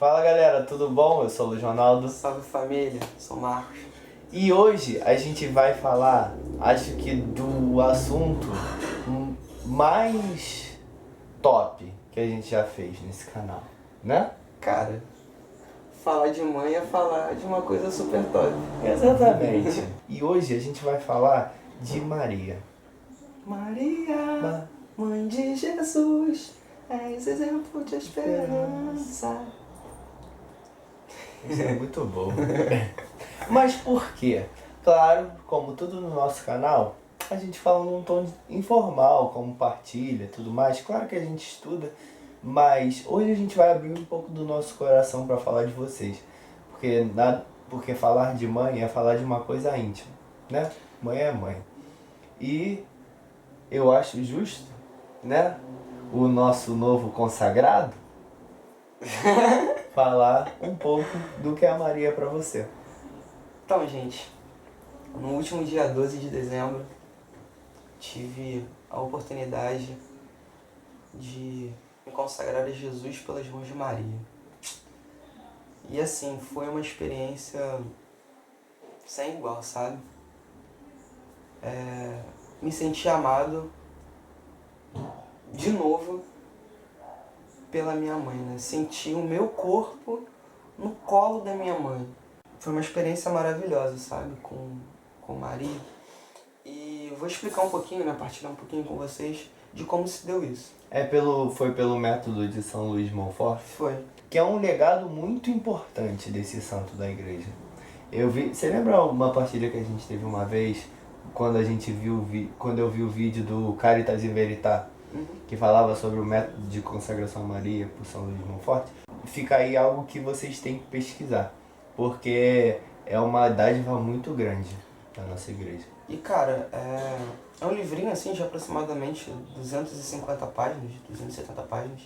Fala galera, tudo bom? Eu sou o Luiz Ronaldo. Salve família, sou o Marcos. E hoje a gente vai falar, acho que do assunto mais top que a gente já fez nesse canal, né? Cara, falar de mãe é falar de uma coisa super top. Exatamente. E hoje a gente vai falar de Maria. Maria, mãe de Jesus, és exemplo de esperança. Isso é muito bom. Mas por quê? Claro, como tudo no nosso canal, a gente fala num tom informal, como partilha e tudo mais. Claro que a gente estuda, mas hoje a gente vai abrir um pouco do nosso coração para falar de vocês. Porque falar de mãe é falar de uma coisa íntima, né? Mãe é mãe. E eu acho justo, né? O nosso novo consagrado falar um pouco do que é a Maria para você. Então, gente, no último dia 12 de dezembro, tive a oportunidade de me consagrar a Jesus pelas mãos de Maria. E assim, foi uma experiência sem igual, sabe? Me senti amado de novo pela minha mãe, né? Senti o meu corpo no colo da minha mãe. Foi uma experiência maravilhosa, sabe? Com Maria. E eu vou explicar um pouquinho, né? Partilhar um pouquinho com vocês de como se deu isso. Foi pelo método de São Luís de Montfort, Foi. que é um legado muito importante desse santo da igreja. Você lembra uma partilha que a gente teve uma vez, quando eu vi o vídeo do Caritas in Veritate, que falava sobre o método de consagração a Maria por São Luís de Montfort? Fica aí algo que vocês têm que pesquisar, porque é uma dádiva muito grande da nossa igreja. E cara, é um livrinho assim de aproximadamente 250 páginas, 270 páginas,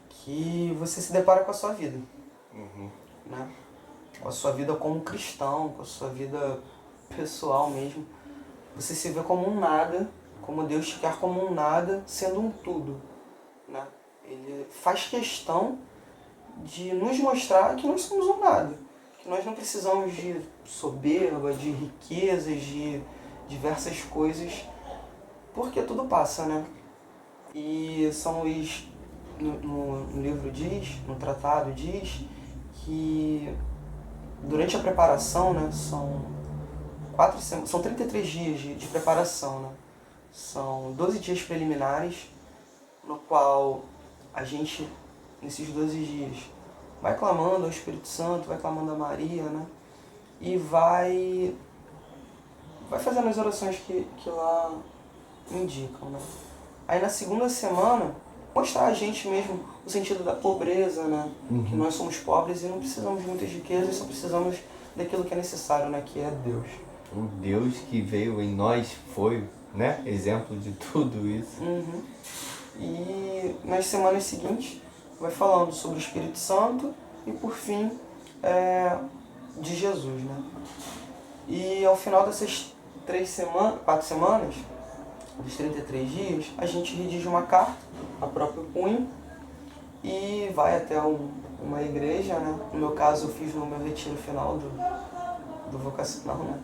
que você se depara com a sua vida, né? Com a sua vida como cristão, com a sua vida pessoal mesmo. Você se vê como um nada, como Deus te quer como um nada, sendo um tudo, né? Ele faz questão de nos mostrar que nós somos um nada, que nós não precisamos de soberba, de riquezas, de diversas coisas, porque tudo passa, né? E São Luís, no livro diz, no tratado diz, que durante a preparação, né, são 33 dias de preparação, né? São 12 dias preliminares, no qual a gente, nesses 12 dias, vai clamando ao Espírito Santo, vai clamando a Maria, né? E vai fazendo as orações que lá indicam, né? Aí na segunda semana, mostrar a gente mesmo o sentido da pobreza, né? Que nós somos pobres e não precisamos de muitas riquezas, só precisamos daquilo que é necessário, né? Que é Deus. O Deus que veio em nós foi, né, exemplo de tudo isso. E nas semanas seguintes vai falando sobre o Espírito Santo e por fim de Jesus, né? E ao final dessas 4 semanas, dos 33 dias, a gente redige uma carta a próprio punho e vai até uma igreja, né? No meu caso eu fiz no meu retiro final do vocacional, né?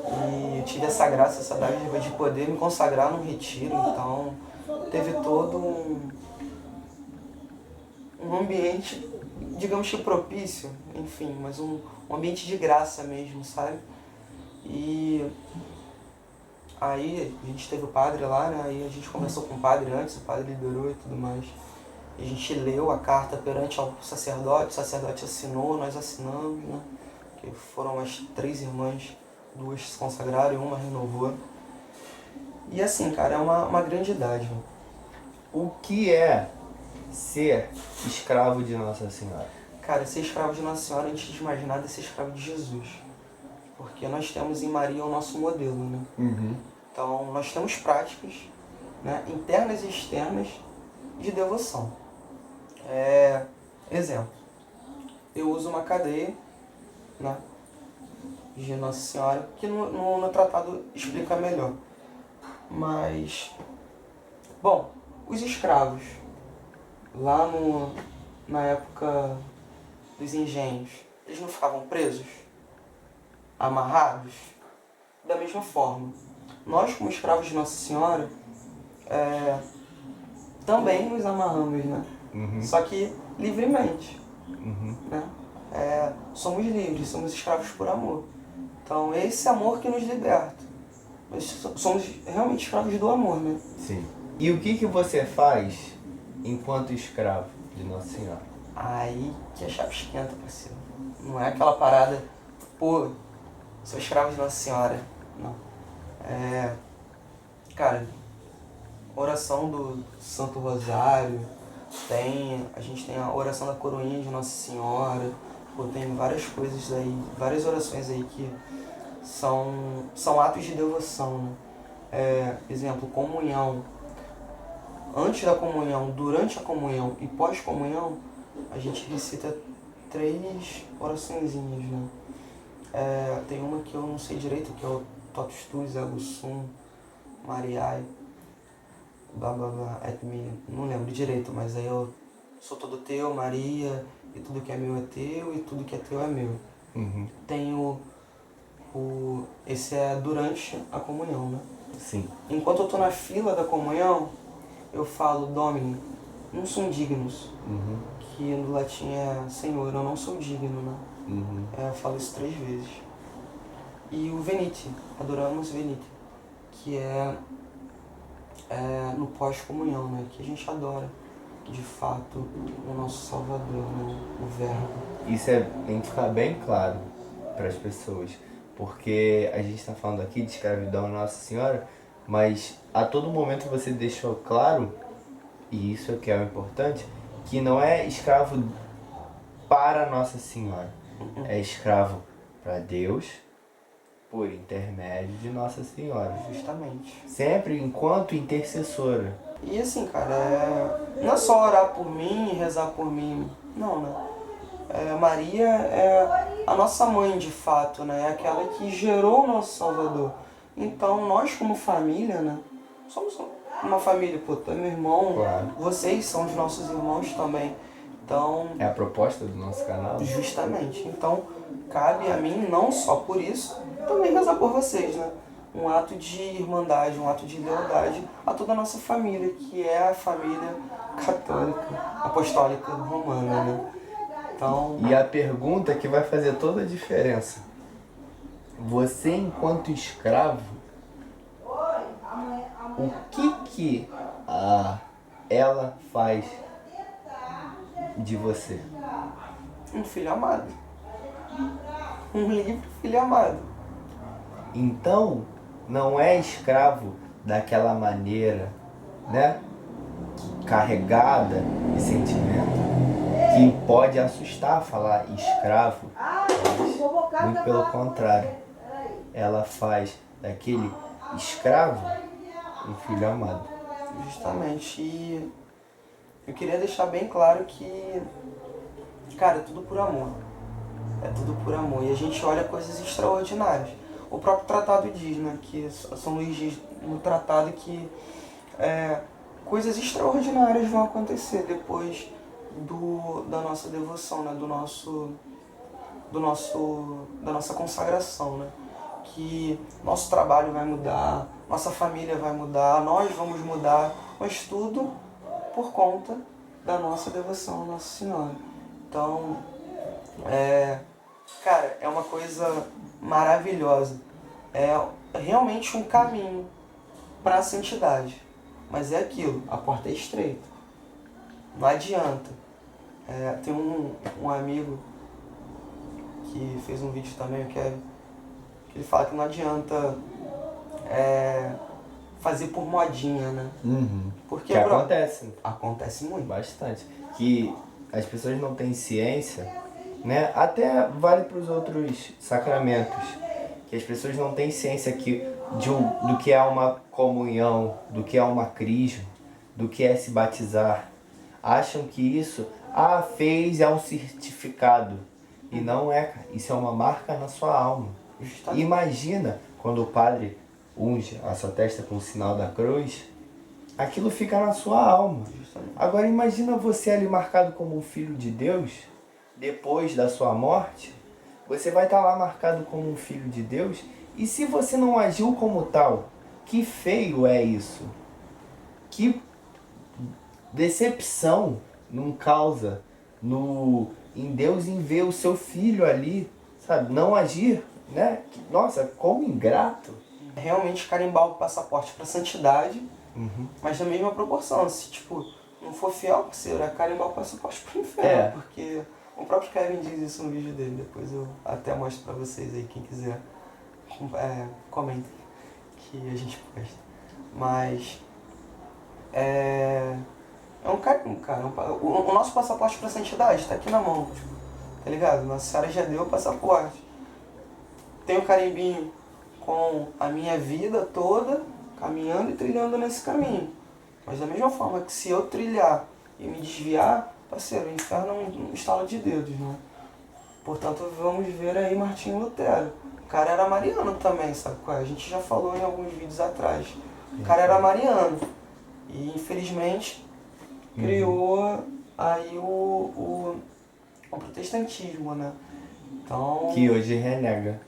E eu tive essa graça, essa dádiva de poder me consagrar num retiro, então teve todo um ambiente, digamos que propício, enfim, mas um ambiente de graça mesmo, sabe? E aí a gente teve o padre lá, né? Aí a gente conversou com o padre antes, o padre liberou e tudo mais. E a gente leu a carta perante ao sacerdote, o sacerdote assinou, nós assinamos, né? Que foram as 3 irmãs, 2 se consagraram e uma renovou. E assim, cara, é uma grande idade. O que é ser escravo de Nossa Senhora? Cara, ser escravo de Nossa Senhora, antes de mais nada, é ser escravo de Jesus. Porque nós temos em Maria o nosso modelo, né? Então, nós temos práticas, né, internas e externas de devoção. Exemplo, eu uso uma cadeia, né, de Nossa Senhora, que no tratado explica melhor. Mas, bom, os escravos, lá na época dos engenhos, eles não ficavam presos, amarrados? Da mesma forma, nós como escravos de Nossa Senhora, também nos amarramos, né? Só que livremente, né? Somos livres, somos escravos por amor. Então esse amor que nos liberta. Nós somos realmente escravos do amor, né? Sim. E o que você faz enquanto escravo de Nossa Senhora? Aí que a chave esquenta, parceiro. Não é aquela parada, pô, sou escravo de Nossa Senhora. Não. Cara, oração do Santo Rosário, a gente tem a oração da coroinha de Nossa Senhora, pô, tem várias coisas aí, várias orações aí que são atos de devoção, né? Exemplo, comunhão. Antes da comunhão, durante a comunhão e pós-comunhão, a gente recita 3 oraçõezinhas, né? Tem uma que eu não sei direito, que é o Totus Tuus, Ego Sum, Mariai, blá blá blá, et me, não lembro direito, mas aí eu sou todo teu, Maria, e tudo que é meu é teu, e tudo que é teu é meu. Tem esse é durante a comunhão, né? Sim. Enquanto eu tô na fila da comunhão, eu falo Domini, non sum dignus, que no latim é Senhor, eu não sou digno, né? Eu falo isso 3 vezes. E o Venite, adoramos Venite, que é no pós-comunhão, né? Que a gente adora, de fato, o nosso Salvador, né? O Verbo. Isso tem que ficar bem claro para as pessoas, porque a gente está falando aqui de escravidão a Nossa Senhora, mas a todo momento você deixou claro, e isso é que é o importante, que não é escravo para Nossa Senhora, é escravo para Deus, por intermédio de Nossa Senhora. Justamente. Sempre enquanto intercessora. E assim, cara, não é só orar por mim e rezar por mim, não, né? Maria é a nossa mãe, de fato, né? É aquela que gerou o nosso Salvador. Então, nós como família, né? Somos uma família, pô, tu é meu irmão, Claro. Vocês são os nossos irmãos também. Então... É a proposta do nosso canal. Justamente. Então, cabe a mim, não só por isso, também rezar por vocês, né? Um ato de irmandade, um ato de lealdade a toda a nossa família, que é a família católica, apostólica romana, né? Então... E a pergunta que vai fazer toda a diferença. Você, enquanto escravo, o que ela faz de você? Um filho amado. Um livre filho amado. Então, não é escravo daquela maneira, né? Carregada de sentimento, que pode assustar falar escravo, mas muito pelo contrário. Ela faz daquele escravo um filho amado. Justamente. E eu queria deixar bem claro que, cara, é tudo por amor. É tudo por amor. E a gente olha coisas extraordinárias. O próprio tratado diz, né, que São Luís diz no tratado que coisas extraordinárias vão acontecer depois da nossa devoção, né, da nossa consagração, né? Que nosso trabalho vai mudar, nossa família vai mudar, nós vamos mudar, mas tudo por conta da nossa devoção a Nossa Senhora. Então, cara, é uma coisa maravilhosa. É realmente um caminho para a santidade. Mas é aquilo, a porta é estreita. Não adianta. Tem um amigo que fez um vídeo também, o Kevin, que ele fala que não adianta fazer por modinha, né? Porque que acontece. Acontece muito. Bastante. Que as pessoas não têm ciência, né? Até vale para os outros sacramentos. Que as pessoas não têm ciência do que é uma comunhão, do que é uma crisma, do que é se batizar. Acham que isso, fez, é um certificado. E não é, cara. Isso é uma marca na sua alma. Imagina quando o padre unge a sua testa com o sinal da cruz, aquilo fica na sua alma. Justamente. Agora imagina você ali marcado como um filho de Deus, depois da sua morte, você vai estar lá marcado como um filho de Deus, e se você não agiu como tal, que feio é isso? Que decepção não causa em Deus em ver o seu filho ali, sabe, não agir, né? Nossa, como ingrato. Realmente carimbar o passaporte pra santidade, mas na mesma proporção. Se, tipo, não for fiel, parceiro, é carimbar o passaporte pro inferno. Porque o próprio Kevin diz isso no vídeo dele. Depois eu até mostro pra vocês aí, quem quiser. Comentem que a gente posta. Mas é um carimbo, cara. O nosso passaporte pra santidade tá aqui na mão, tipo, tá ligado? Nossa Senhora já deu o passaporte. Tem o carimbinho com a minha vida toda, caminhando e trilhando nesse caminho. Mas da mesma forma que se eu trilhar e me desviar, parceiro, o inferno é um estalo de dedos, né? Portanto, vamos ver aí Martinho Lutero. O cara era mariano também, sabe qual é? A gente já falou em alguns vídeos atrás. O cara era mariano. E infelizmente criou aí o protestantismo, né? Então, Que hoje renega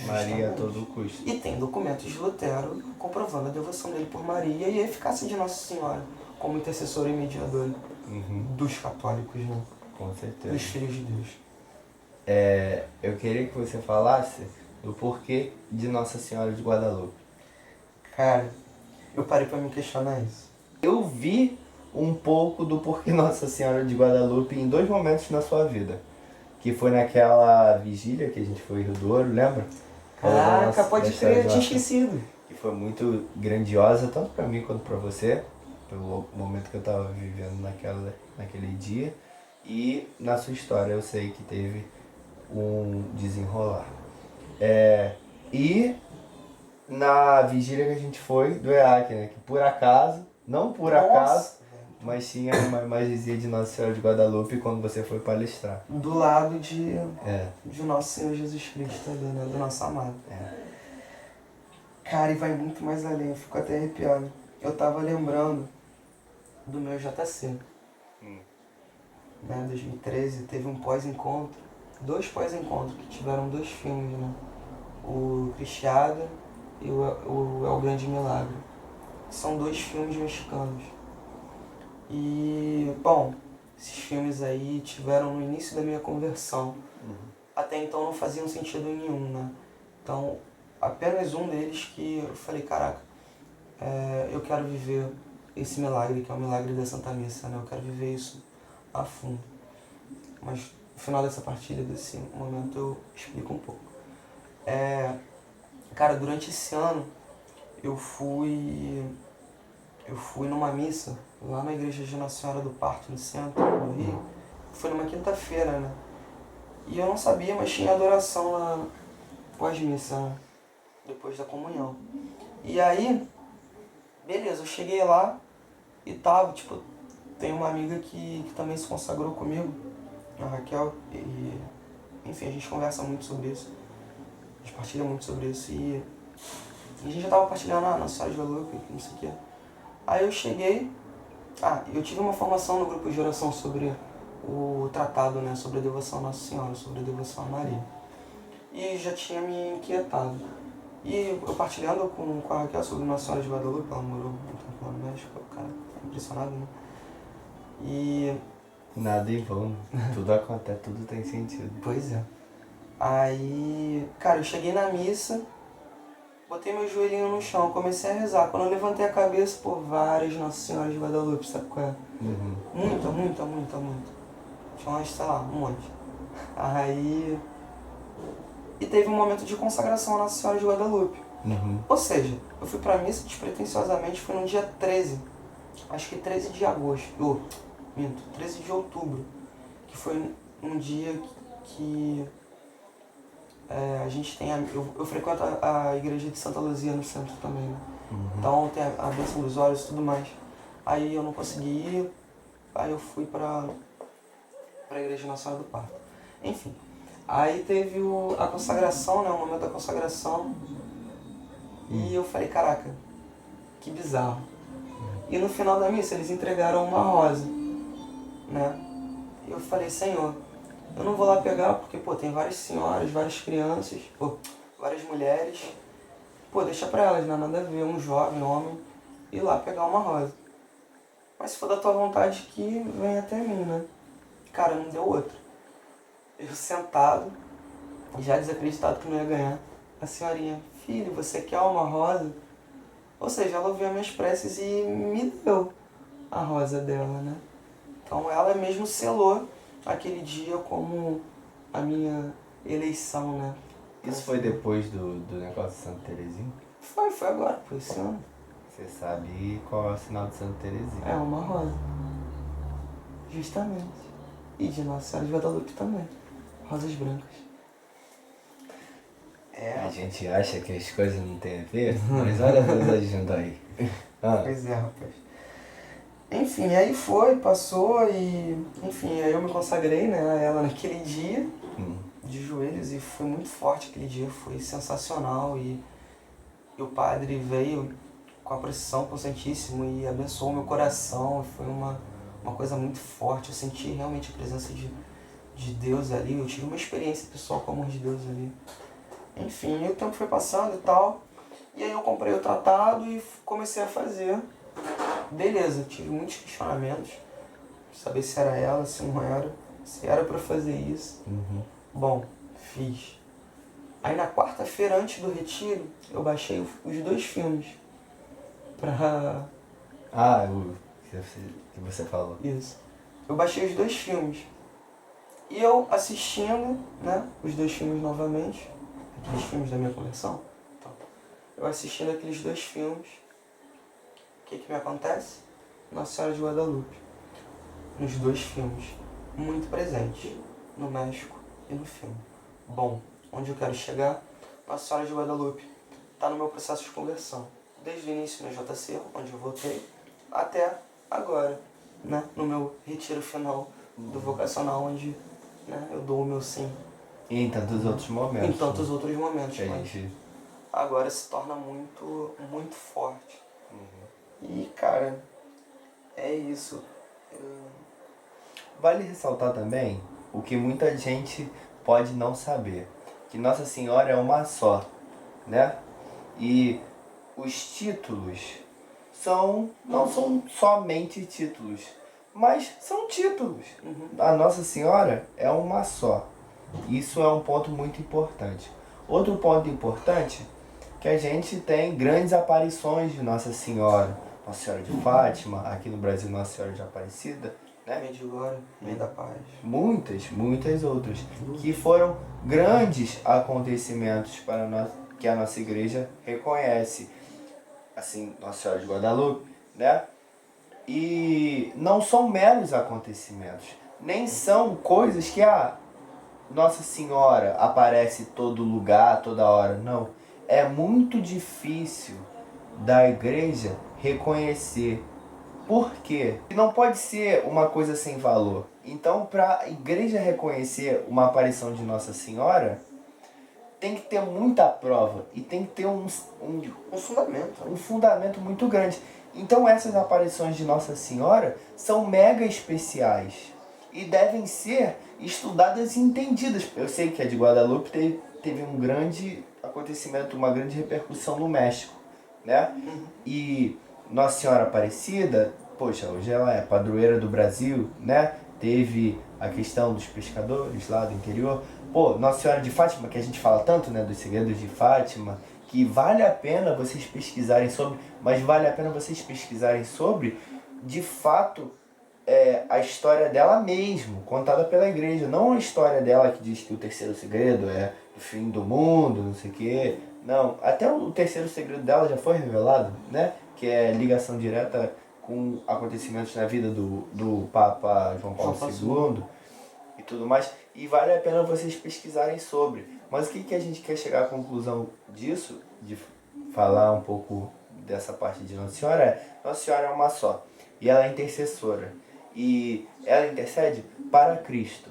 Maria a justamente. todo custo. E tem documentos de Lutero comprovando a devoção dele por Maria e a eficácia de Nossa Senhora como intercessora e mediadora dos católicos, né? Com certeza. Dos filhos de Deus. Eu queria que você falasse do porquê de Nossa Senhora de Guadalupe. Cara, eu parei pra me questionar isso. Eu vi um pouco do porquê Nossa Senhora de Guadalupe em 2 momentos na sua vida. Que foi naquela vigília que a gente foi em Rio do Ouro, lembra? Caraca, pode crer, eu tinha esquecido. Que foi muito grandiosa, tanto pra mim quanto pra você, pelo momento que eu tava vivendo naquele dia. E na sua história eu sei que teve um desenrolar. E na vigília que a gente foi do EAC, né? Que por acaso, não por acaso, mas tinha uma imagenzinha de Nossa Senhora de Guadalupe quando você foi palestrar. Do lado de Nosso Senhor Jesus Cristo ali, né? Do nosso amado. Cara, e vai muito mais além, eu fico até arrepiado. Eu tava lembrando do meu JC. Né, 2013 teve um pós-encontro, 2 pós-encontros que tiveram 2 filmes, né? O Cristiada e o É o Grande Milagre. São 2 filmes mexicanos. E, bom, esses filmes aí tiveram no início da minha conversão. Até então não faziam sentido nenhum, né? Então, apenas um deles que eu falei, caraca, eu quero viver esse milagre, que é o milagre da Santa Missa, né? Eu quero viver isso a fundo. Mas no final dessa partilha, desse momento, eu explico um pouco. Cara, durante esse ano, eu fui numa missa lá na igreja de Nossa Senhora do Parto, no centro do Rio. Foi numa quinta-feira, né? E eu não sabia, mas tinha adoração lá pós-missa, né? Depois da comunhão. E aí, beleza, eu cheguei lá e tava, tipo, tem uma amiga que também se consagrou comigo, a Raquel, e enfim, a gente conversa muito sobre isso. A gente partilha muito sobre isso e a gente já tava partilhando na Senhora de Guadalupe, não sei o que. Aí eu cheguei, eu tive uma formação no grupo de oração sobre o tratado, né, sobre a devoção a Nossa Senhora, sobre a devoção a Maria. E já tinha me inquietado. E eu partilhando com a Raquel sobre Nossa Senhora de Guadalupe, ela morou muito tempo lá no México, o cara tá impressionado, né? E... Nada em vão, tudo acontece, tudo tem sentido. Pois é. Aí, cara, eu cheguei na missa, botei meu joelhinho no chão, comecei a rezar. Quando eu levantei a cabeça, várias Nossa Senhora de Guadalupe, sabe qual é? Muita. Tinha umas, sei lá, um monte. Aí... E teve um momento de consagração a Nossa Senhora de Guadalupe. Ou seja, eu fui pra missa despretensiosamente, foi no dia 13. Acho que 13 de agosto. 13 de outubro. Que foi um dia que a gente tem... Eu frequento a igreja de Santa Luzia no centro também, né? Então tem a bênção dos olhos e tudo mais. Aí eu não consegui ir, aí eu fui pra igreja Nossa Senhora do Parto. Enfim. Aí teve a consagração, né? O momento da consagração. E eu falei, caraca, que bizarro. E no final da missa eles entregaram uma rosa, né? E eu falei, Senhor, eu não vou lá pegar porque, pô, tem várias senhoras, várias crianças, pô, várias mulheres. Pô, deixa pra elas, não é nada a ver, um jovem, homem, ir lá pegar uma rosa. Mas se for da tua vontade que vem até mim, né? Cara, não deu outra. Eu sentado, já desacreditado que não ia ganhar. A senhorinha, filho, você quer uma rosa? Ou seja, ela ouviu as minhas preces e me deu a rosa dela, né? Então ela mesmo selou aquele dia como a minha eleição, né? Isso foi depois do negócio de Santa Terezinha? Foi agora, foi esse ano. Você sabe qual é o sinal de Santa Terezinha? É uma rosa. Justamente. E de Nossa Senhora de Guadalupe também. Rosas brancas. A gente acha que as coisas não têm a ver, mas olha Deus agindo aí. Pois é, rapaz. Enfim, aí passou e... Enfim, aí eu me consagrei, né, a ela naquele dia, de joelhos, e foi muito forte aquele dia, foi sensacional. E o padre veio com a procissão com o Santíssimo e abençoou meu coração. Foi uma coisa muito forte, eu senti realmente a presença de Deus ali, eu tive uma experiência pessoal com o amor de Deus ali. Enfim, e o tempo foi passando e tal, e aí eu comprei o tratado e comecei a fazer. Beleza, tive muitos questionamentos, saber se era ela, se não era, se era pra fazer isso. Bom, fiz. Aí na quarta-feira, antes do retiro, eu baixei os 2 filmes pra... O que você falou. Isso. Eu baixei os 2 filmes. E eu assistindo, né, os 2 filmes novamente, aqueles filmes da minha coleção, então, eu assistindo aqueles 2 filmes, o que me acontece? Nossa Senhora de Guadalupe, nos 2 filmes, muito presente, no México e no filme. Bom, onde eu quero chegar? Nossa Senhora de Guadalupe está no meu processo de conversão, desde o início no JC, onde eu voltei, até agora, né, no meu retiro final do vocacional, onde, né, eu dou o meu sim. E em tantos outros momentos. Em tantos outros momentos, Que a mas gente... agora se torna muito, muito forte. E, cara, é isso. Vale ressaltar também o que muita gente pode não saber, que Nossa Senhora é uma só, né? E os títulos não são somente títulos, mas são títulos. A Nossa Senhora é uma só. Isso é um ponto muito importante. Outro ponto importante é que a gente tem grandes aparições de Nossa Senhora. Nossa Senhora de Fátima, aqui no Brasil Nossa Senhora de Aparecida, né? Medjugorje, Mãe da Paz. Muitas outras, que foram grandes acontecimentos para nós, que a nossa igreja reconhece. Assim, Nossa Senhora de Guadalupe, né? E não são meros acontecimentos, nem são coisas que Nossa Senhora aparece em todo lugar, toda hora. Não. É muito difícil da igreja reconhecer. Por quê? Não pode ser uma coisa sem valor. Então, para a igreja reconhecer uma aparição de Nossa Senhora, tem que ter muita prova e tem que ter um fundamento muito grande. Então, essas aparições de Nossa Senhora são mega especiais e devem ser estudadas e entendidas. Eu sei que a de Guadalupe teve um grande acontecimento, uma grande repercussão no México, né? E Nossa Senhora Aparecida, poxa, hoje ela é padroeira do Brasil, né? Teve a questão dos pescadores lá do interior. Pô, Nossa Senhora de Fátima, que a gente fala tanto, né, dos segredos de Fátima, que vale a pena vocês pesquisarem sobre, mas vale a pena vocês pesquisarem sobre, de fato, a história dela mesmo, contada pela igreja. Não a história dela que diz que o terceiro segredo é o fim do mundo, não sei o quê. Não, até o terceiro segredo dela já foi revelado, né? Que é ligação direta com acontecimentos na vida do Papa João Paulo II e tudo mais. E vale a pena vocês pesquisarem sobre. Mas o que a gente quer chegar à conclusão disso, de falar um pouco dessa parte de Nossa Senhora, Nossa Senhora é uma só. E ela é intercessora. E ela intercede para Cristo.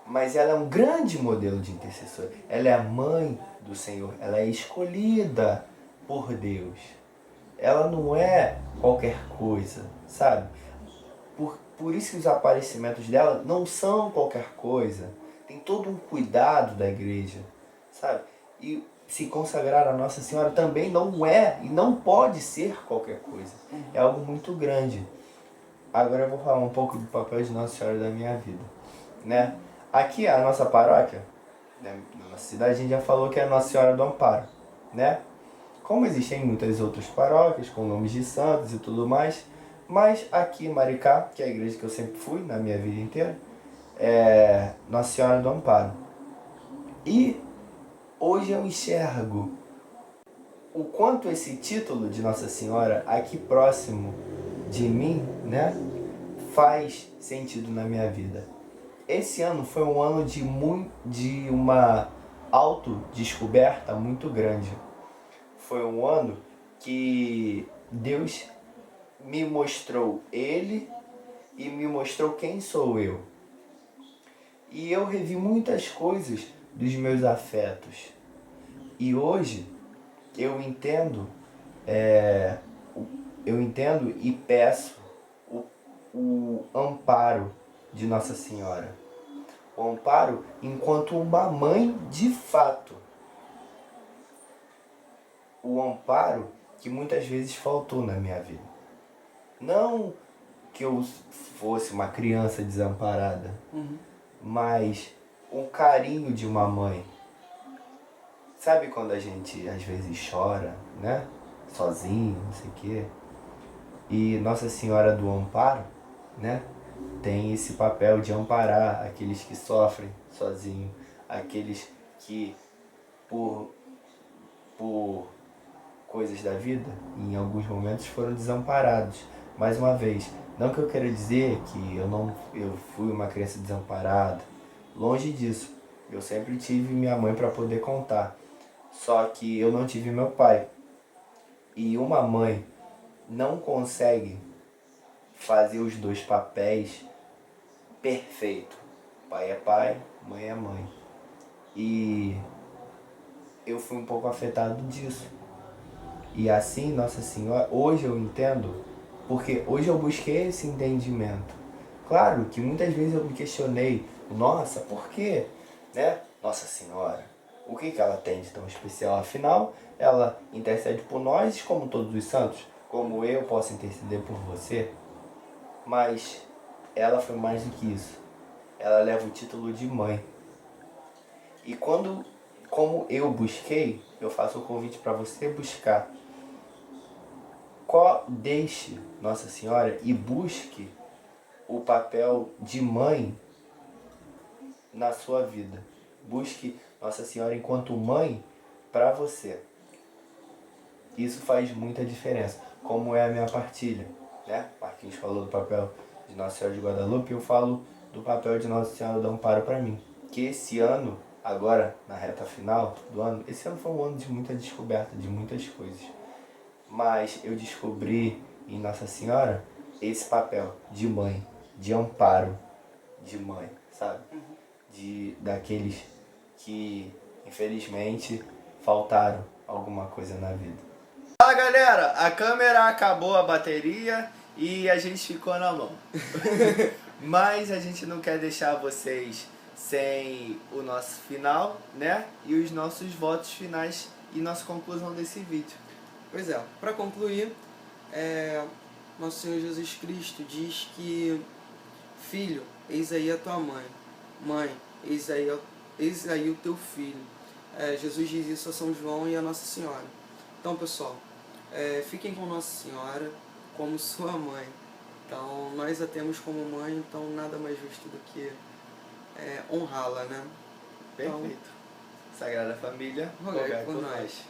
Mas ela é um grande modelo de intercessora. Ela é a mãe do Senhor. Ela é escolhida por Deus. ela não é qualquer coisa, sabe? Por isso que os aparecimentos dela não são qualquer coisa. Tem todo um cuidado da igreja, sabe? E se consagrar a Nossa Senhora também não é e não pode ser qualquer coisa. É algo muito grande. Agora eu vou falar um pouco do papel de Nossa Senhora da minha vida, né? Aqui a nossa paróquia, né, na nossa cidade, a gente já falou que é a Nossa Senhora do Amparo, né? Como existem muitas outras paróquias com nomes de santos e tudo mais, mas aqui em Maricá, que é a igreja que eu sempre fui na minha vida inteira, é Nossa Senhora do Amparo. E hoje eu enxergo o quanto esse título de Nossa Senhora aqui próximo de mim, né, faz sentido na minha vida. Esse ano foi um ano de uma autodescoberta muito grande. Foi um ano que Deus me mostrou Ele e me mostrou quem sou eu. E eu revi muitas coisas dos meus afetos. E hoje eu entendo e peço o amparo de Nossa Senhora. O amparo enquanto uma mãe de fato. O amparo que muitas vezes faltou na minha vida. Não que eu fosse uma criança desamparada, mas o carinho de uma mãe. Sabe quando a gente às vezes chora, né? Sozinho, não sei o quê. E Nossa Senhora do Amparo, né? Tem esse papel de amparar aqueles que sofrem sozinho, aqueles que por coisas da vida, em alguns momentos foram desamparados. Mais uma vez, não que eu queira dizer que eu fui uma criança desamparada, longe disso. Eu sempre tive minha mãe para poder contar. Só que eu não tive meu pai. E uma mãe não consegue fazer os dois papéis perfeito. Pai é pai, mãe é mãe. E eu fui um pouco afetado disso. E assim, Nossa Senhora, hoje eu entendo, porque hoje eu busquei esse entendimento. Claro que muitas vezes eu me questionei, nossa, por quê? Né? Nossa Senhora, o que ela tem de tão especial? Afinal, ela intercede por nós como todos os santos, como eu posso interceder por você. Mas ela foi mais do que isso. Ela leva o título de mãe. E como eu busquei, eu faço o convite para você buscar. Deixe Nossa Senhora e busque o papel de mãe na sua vida. Busque Nossa Senhora enquanto mãe para você. Isso faz muita diferença. Como é a minha partilha, né? Marquinhos falou do papel de Nossa Senhora de Guadalupe, eu falo do papel de Nossa Senhora do Amparo para mim. Que esse ano, agora na reta final do ano, esse ano foi um ano de muita descoberta, de muitas coisas. Mas eu descobri em Nossa Senhora esse papel de mãe, de amparo, de mãe, sabe? Daqueles que, infelizmente, faltaram alguma coisa na vida. Fala, galera! A câmera acabou a bateria e a gente ficou na mão. Mas a gente não quer deixar vocês sem o nosso final, né? E os nossos votos finais e nossa conclusão desse vídeo. Pois é, para concluir, nosso Senhor Jesus Cristo diz que: filho, eis aí a tua mãe, mãe, eis aí o teu filho. Jesus diz isso a São João e a Nossa Senhora. Então, pessoal, fiquem com Nossa Senhora como sua mãe. Então, nós a temos como mãe, então nada mais justo do que honrá-la, né? Perfeito. Então, Sagrada Família, rogai por nós.